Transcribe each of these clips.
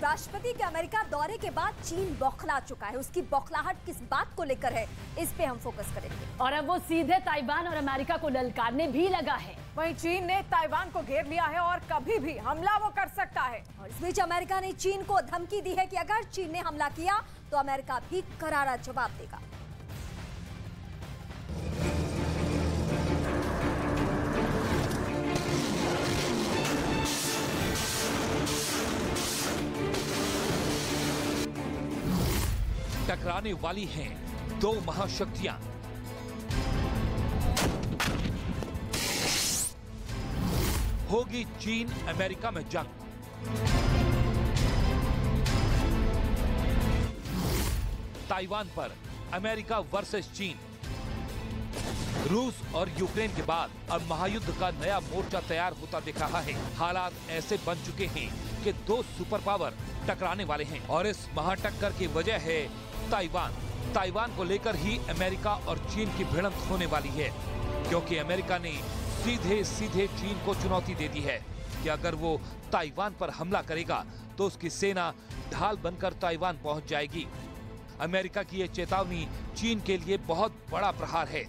राष्ट्रपति के अमेरिका दौरे के बाद चीन बौखला चुका है। उसकी बौखलाहट किस बात को लेकर है, इस पे हम फोकस करेंगे। और अब वो सीधे ताइवान और अमेरिका को ललकारने भी लगा है। वहीं चीन ने ताइवान को घेर लिया है और कभी भी हमला वो कर सकता है। और इस बीच अमेरिका ने चीन को धमकी दी है कि अगर चीन ने हमला किया तो अमेरिका भी करारा जवाब देगा। टकराने वाली हैं दो महाशक्तियां। होगी चीन अमेरिका में जंग। ताइवान पर अमेरिका वर्सेस चीन। रूस और यूक्रेन के बाद अब महायुद्ध का नया मोर्चा तैयार होता दिख रहा है। हालात ऐसे बन चुके हैं कि दो सुपर पावर टकराने वाले हैं और इस महाटक्कर की वजह है ताइवान को लेकर ही अमेरिका और चीन की भिड़ंत होने वाली है, क्योंकि अमेरिका ने सीधे चीन को चुनौती दे दी है कि अगर वो ताइवान पर हमला करेगा तो उसकी सेना ढाल बनकर ताइवान पहुंच जाएगी। अमेरिका की ये चेतावनी चीन के लिए बहुत बड़ा प्रहार है।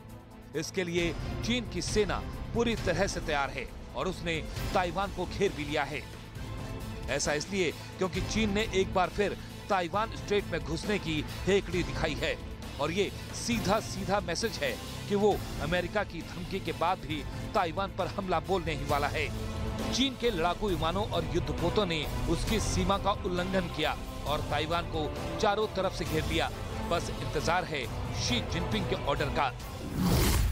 इसके लिए चीन की सेना पूरी तरह से तैयार है और उसने ताइवान को घेर भी लिया है। ऐसा इसलिए क्योंकि चीन ने एक बार फिर ताइवान स्ट्रेट में घुसने की हेकड़ी दिखाई है और ये सीधा मैसेज है कि वो अमेरिका की धमकी के बाद भी ताइवान पर हमला बोलने ही वाला है। चीन के लड़ाकू विमानों और युद्धपोतों ने उसकी सीमा का उल्लंघन किया और ताइवान को चारों तरफ से घेर लिया। बस इंतजार है शी जिनपिंग के ऑर्डर का।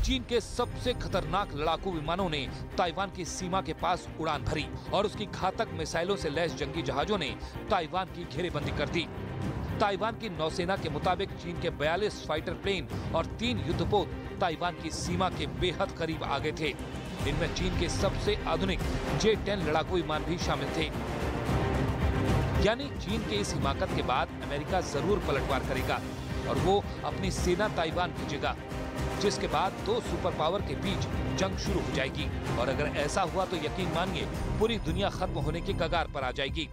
चीन के सबसे खतरनाक लड़ाकू विमानों ने ताइवान की सीमा के पास उड़ान भरी और उसकी घातक मिसाइलों से लैस जंगी जहाजों ने ताइवान की घेरेबंदी कर दी। ताइवान की नौसेना के मुताबिक चीन के 42 फाइटर प्लेन और 3 युद्धपोत ताइवान की सीमा के बेहद करीब आ गए थे। इनमें चीन के सबसे आधुनिक J-10 लड़ाकू विमान भी शामिल थे। यानी चीन के इस हिमाकत के बाद अमेरिका जरूर पलटवार करेगा और वो अपनी सेना ताइवान भेजेगा, जिसके बाद दो सुपर पावर के बीच जंग शुरू हो जाएगी। और अगर ऐसा हुआ तो यकीन मानिए पूरी दुनिया खत्म होने की कगार पर आ जाएगी।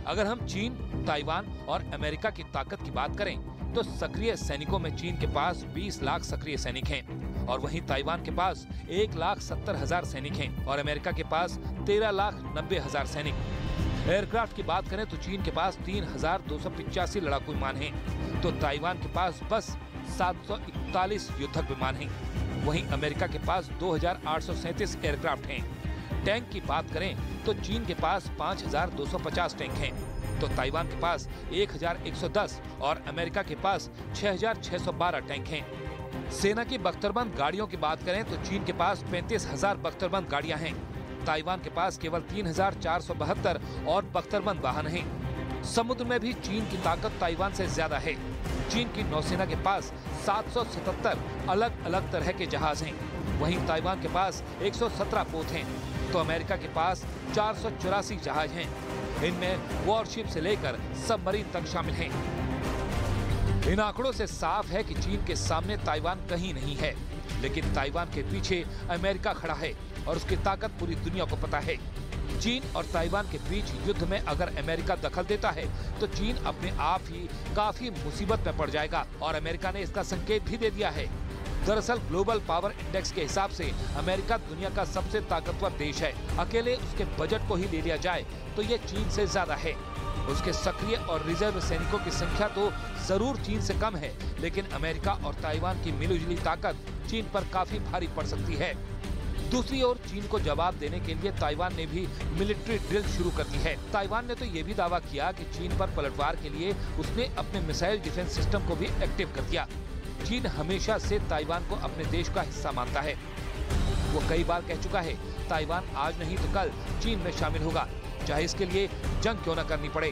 अगर हम चीन, ताइवान और अमेरिका की ताकत की बात करें तो सक्रिय सैनिकों में चीन के पास 20 लाख सक्रिय सैनिक हैं और वहीं ताइवान के पास 1,70,000 सैनिक हैं और अमेरिका के पास 13,90,000 सैनिक। एयरक्राफ्ट की बात करें तो चीन के पास 3,285 लड़ाकू विमान हैं, तो ताइवान के पास बस 741 युद्धक विमान हैं। वहीं अमेरिका के पास 2,837 एयरक्राफ्ट हैं। टैंक की बात करें तो चीन के पास 5,250 टैंक हैं, तो ताइवान के पास 1,110 और अमेरिका के पास 6,612 टैंक हैं। सेना की बख्तरबंद गाड़ियों की बात करें तो चीन के पास 35,000 बख्तरबंद गाड़ियां हैं। ताइवान के पास केवल 3,472 और बख्तरबंद वाहन हैं। समुद्र में भी चीन की ताकत ताइवान से ज्यादा है। चीन की नौसेना के पास 777 अलग अलग तरह के जहाज हैं। वहीं ताइवान के पास 117 पोत हैं, तो अमेरिका के पास 484 जहाज हैं। इनमें वॉरशिप से लेकर सबमरीन तक शामिल हैं। इन आंकड़ों से साफ है कि चीन के सामने ताइवान कहीं नहीं है, लेकिन ताइवान के पीछे अमेरिका खड़ा है और उसकी ताकत पूरी दुनिया को पता है। चीन और ताइवान के बीच युद्ध में अगर अमेरिका दखल देता है तो चीन अपने आप ही काफी मुसीबत में पड़ जाएगा और अमेरिका ने इसका संकेत भी दे दिया है। दरअसल ग्लोबल पावर इंडेक्स के हिसाब से अमेरिका दुनिया का सबसे ताकतवर देश है। अकेले उसके बजट को ही ले लिया जाए तो ये चीन से ज्यादा है। उसके सक्रिय और रिजर्व सैनिकों की संख्या तो जरूर चीन से कम है, लेकिन अमेरिका और ताइवान की मिलीजुली ताकत चीन पर काफी भारी पड़ सकती है। दूसरी ओर चीन को जवाब देने के लिए ताइवान ने भी मिलिट्री ड्रिल शुरू कर दी है। ताइवान ने तो ये भी दावा किया कि चीन पर पलटवार के लिए उसने अपने मिसाइल डिफेंस सिस्टम को भी एक्टिव कर दिया। चीन हमेशा से ताइवान को अपने देश का हिस्सा मानता है। वो कई बार कह चुका है ताइवान आज नहीं तो कल चीन में शामिल होगा, चाहे इसके लिए जंग क्यों न करनी पड़े।